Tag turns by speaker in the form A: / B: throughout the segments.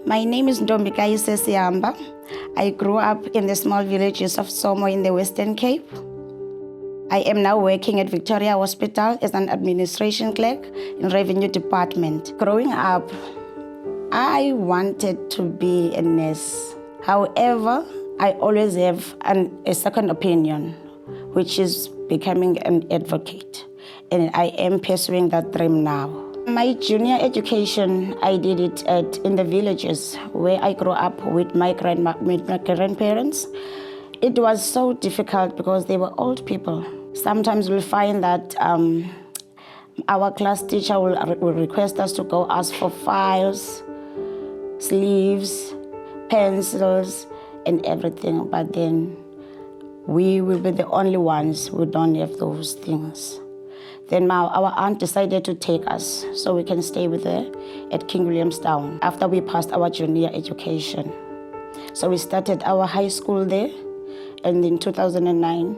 A: My name is Ntombikayise Sihamba. I grew up in the small villages of Somo in the Western Cape. I am now working at Victoria Hospital as an administration clerk in Revenue Department. Growing up, I wanted to be a nurse. However, I always have a second opinion, which is becoming an advocate. And I am pursuing that dream now. My junior education, I did it in the villages where I grew up with my grandparents. It was so difficult because they were old people. Sometimes we'll find that our class teacher will request us to go ask for files, sleeves, pencils, and everything. But then we will be the only ones who don't have those things. Then our aunt decided to take us so we can stay with her at King Williamstown after we passed our junior education. So we started our high school there, and in 2009,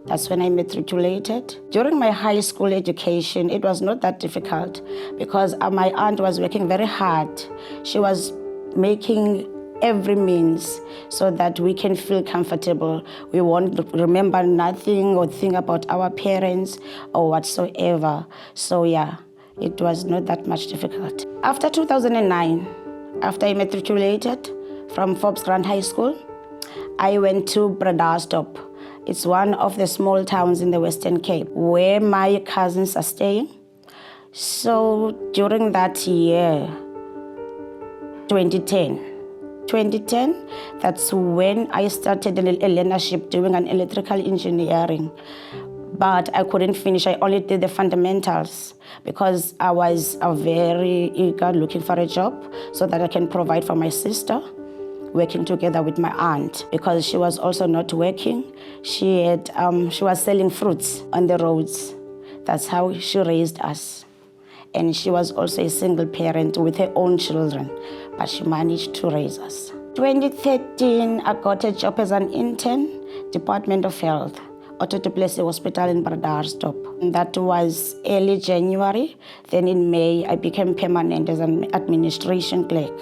A: that's when I matriculated. During my high school education, it was not that difficult because my aunt was working very hard. She was making every means so that we can feel comfortable. We won't remember nothing or think about our parents or whatsoever. So yeah, it was not that much difficult. After 2009, after I matriculated from Forbes Grand High School, I went to Bravery. It's one of the small towns in the Western Cape where my cousins are staying. So during that year, 2010, that's when I started a learnership doing an electrical engineering. But I couldn't finish. I only did the fundamentals because I was very eager looking for a job so that I can provide for my sister, working together with my aunt because she was also not working. She was selling fruits on the roads. That's how she raised us. And she was also a single parent with her own children, but she managed to raise us. 2013, I got a job as an intern, Department of Health, Otto du Plessis Hospital in Bravery. That was early January. Then in May, I became permanent as an administration clerk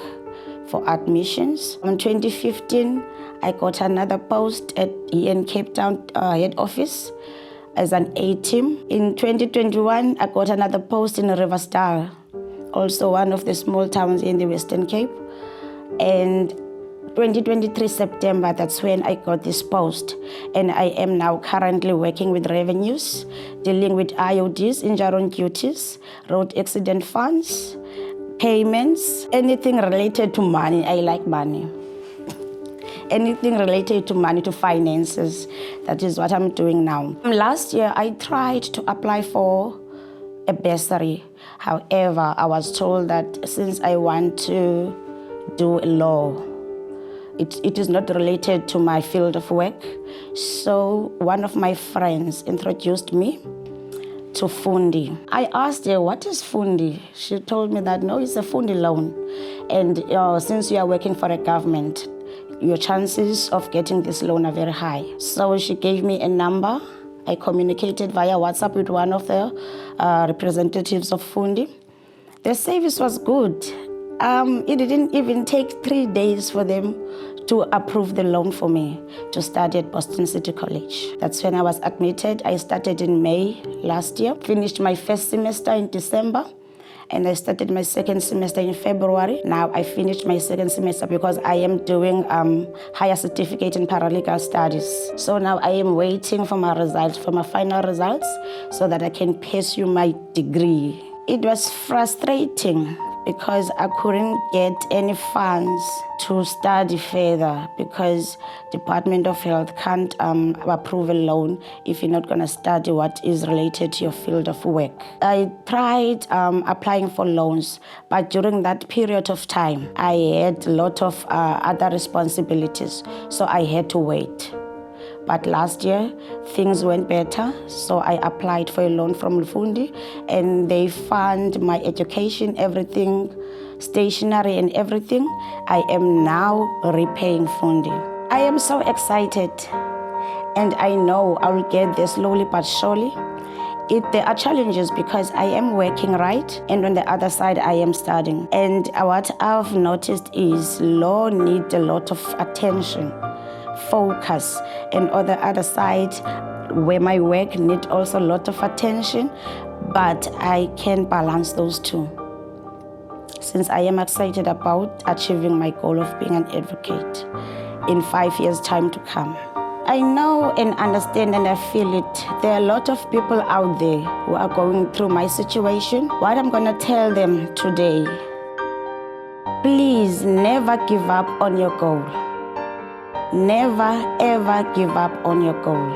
A: for admissions. In 2015, I got another post at EN Cape Town head office as an A-team. In 2021, I got another post in Riversdale, also one of the small towns in the Western Cape. And 2023 September, that's when I got this post. And I am now currently working with revenues, dealing with IODs, injury on duties, road accident funds, payments, anything related to money. I like money. Anything related to money, to finances. That is what I'm doing now. Last year, I tried to apply for a bursary. However, I was told that since I want to do law, it is not related to my field of work. So one of my friends introduced me to Fundi. I asked her, what is Fundi? She told me that, no, it's a Fundi loan. And since you are working for a government, your chances of getting this loan are very high. So she gave me a number. I communicated via WhatsApp with one of the representatives of Fundi. The service was good. It didn't even take 3 days for them to approve the loan for me to study at Boston City College. That's when I was admitted. I started in May last year, finished my first semester in December, and I started my second semester in February. Now I finished my second semester because I am doing higher certificate in paralegal studies. So now I am waiting for my results, for my final results, so that I can pursue my degree. It was frustrating because I couldn't get any funds to study further because Department of Health can't approve a loan if you're not going to study what is related to your field of work. I tried applying for loans, but during that period of time, I had a lot of other responsibilities, so I had to wait. But last year, things went better, so I applied for a loan from Fundi, and they fund my education, everything, stationery and everything. I am now repaying Fundi. I am so excited, and I know I will get there slowly but surely. There are challenges because I am working, right? And on the other side, I am studying. And what I've noticed is law needs a lot of attention, focus. And on the other side, where my work needs also a lot of attention, but I can balance those two, since I am excited about achieving my goal of being an advocate in 5 years' time to come. I know and understand and I feel it. There are a lot of people out there who are going through my situation. What I'm going to tell them today, please never give up on your goal. Never ever give up on your goal.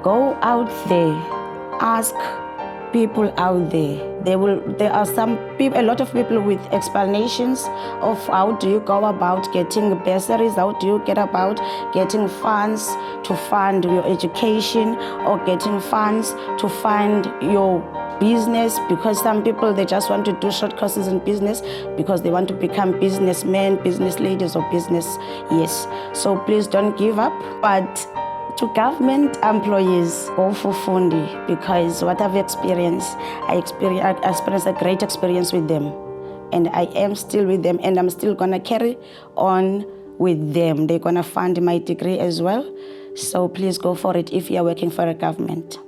A: Go out there, ask people out there. There are a lot of people with explanations of how do you go about getting bursaries, how do you get about getting funds to fund your education or getting funds to fund your business, because some people, they just want to do short courses in business because they want to become businessmen, business ladies, or business, yes. So please don't give up. But to government employees, go for Fundi, because what I've experienced, I experienced a great experience with them. And I am still with them, and I'm still going to carry on with them. They're going to fund my degree as well. So please go for it if you're working for a government.